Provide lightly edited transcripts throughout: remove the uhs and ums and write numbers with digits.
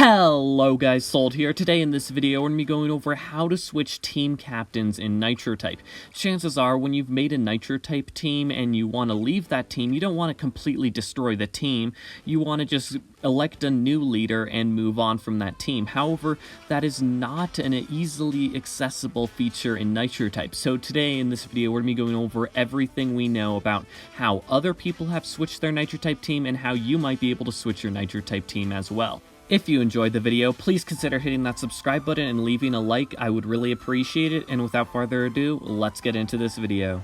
Hello guys, Sold here. Today in this video we're going to be going over how to switch team captains in Nitro type. Chances are when you've made a Nitro type team and you want to leave that team, you don't want to completely destroy the team. You want to just elect a new leader and move on from that team. However, that is not an easily accessible feature in Nitro type. So today in this video we're going to be going over everything we know about how other people have switched their Nitro type team and how you might be able to switch your Nitro type team as well. If you enjoyed the video, please consider hitting that subscribe button and leaving a like. I would really appreciate it. And without further ado, let's get into this video.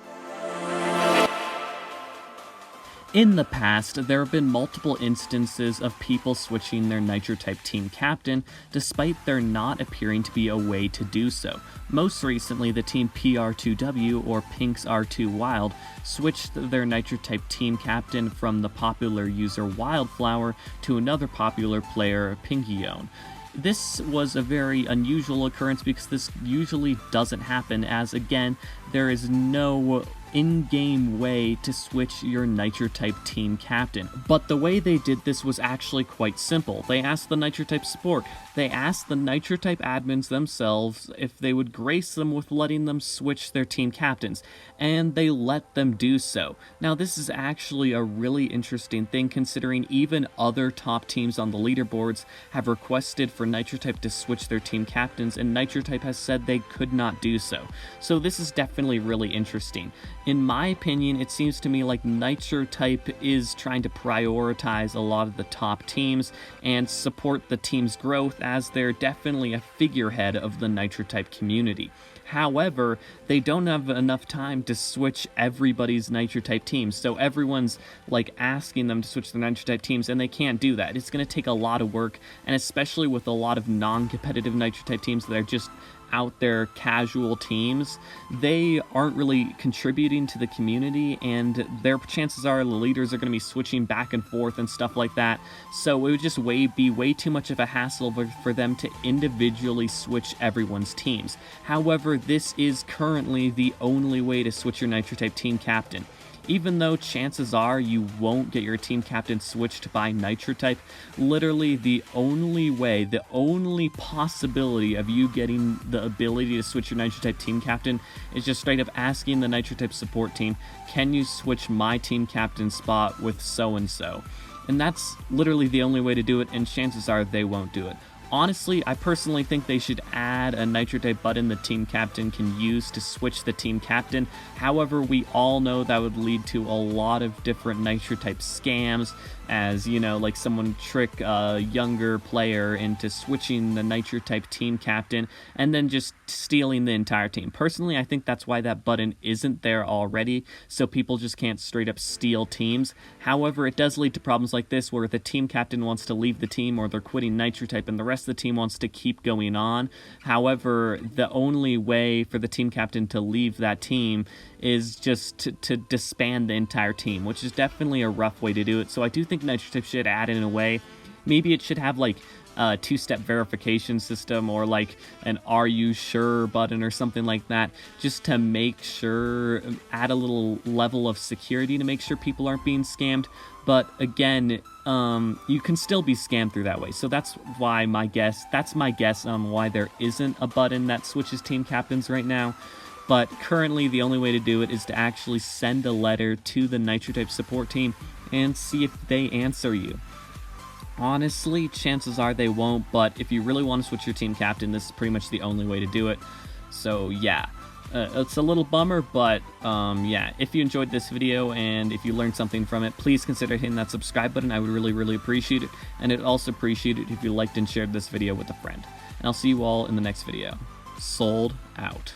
In the past, there have been multiple instances of people switching their Nitro type team captain, despite there not appearing to be a way to do so. Most recently, the team PR2W, or Pink's R2 Wild, switched their Nitro type team captain from the popular user Wildflower to another popular player, Pinkione. This was a very unusual occurrence because this usually doesn't happen, as again, there is no in-game way to switch your Nitro type team captain. But the way they did this was actually quite simple. They asked the Nitro type support, they asked the Nitro type admins themselves if they would grace them with letting them switch their team captains, and they let them do so. Now this is actually a really interesting thing, considering even other top teams on the leaderboards have requested for Nitro type to switch their team captains, and Nitro type has said they could not do so. So this is definitely really interesting. In my opinion, it seems to me like Nitro type is trying to prioritize a lot of the top teams and support the team's growth, as they're definitely a figurehead of the Nitro type community. However, they don't have enough time to switch everybody's Nitro type teams, so everyone's like asking them to switch their Nitro type teams, and they can't do that. It's going to take a lot of work, and especially with a lot of non-competitive Nitro type teams that are just out there casual teams, they aren't really contributing to the community, and their chances are the leaders are going to be switching back and forth and stuff like that, so it would just be way too much of a hassle for them to individually switch everyone's teams. However, this is currently the only way to switch your Nitro type team captain. Even though chances are you won't get your team captain switched by Nitro type, literally the only way, the only possibility of you getting the ability to switch your Nitro type team captain is just straight up asking the Nitro type support team, can you switch my team captain spot with so-and-so? And that's literally the only way to do it, and chances are they won't do it. Honestly, I personally think they should add a Nitro type button the team captain can use to switch the team captain. However, we all know that would lead to a lot of different Nitro type scams, as, you know, like someone trick a younger player into switching the Nitro type team captain and then just stealing the entire team. Personally, I think that's why that button isn't there already, so people just can't straight up steal teams. However, it does lead to problems like this, where the team captain wants to leave the team, or they're quitting Nitro type and the rest of the team wants to keep going on. However, the only way for the team captain to leave that team is just to disband the entire team, which is definitely a rough way to do it. So I do think Nitro type should add in a way. Maybe it should have like a two-step verification system, or like an "are you sure" button or something like that, just to make sure, add a little level of security to make sure people aren't being scammed. But again, you can still be scammed through that way. So that's why my guess on why there isn't a button that switches team captains right now. But currently, the only way to do it is to actually send a letter to the Nitro type support team and see if they answer you. Honestly, chances are they won't, but if you really want to switch your team captain, this is pretty much the only way to do it. So yeah, it's a little bummer, but yeah, if you enjoyed this video and if you learned something from it, please consider hitting that subscribe button. I would really appreciate it, and I'd also appreciate it if you liked and shared this video with a friend. And I'll see you all in the next video. Sold out.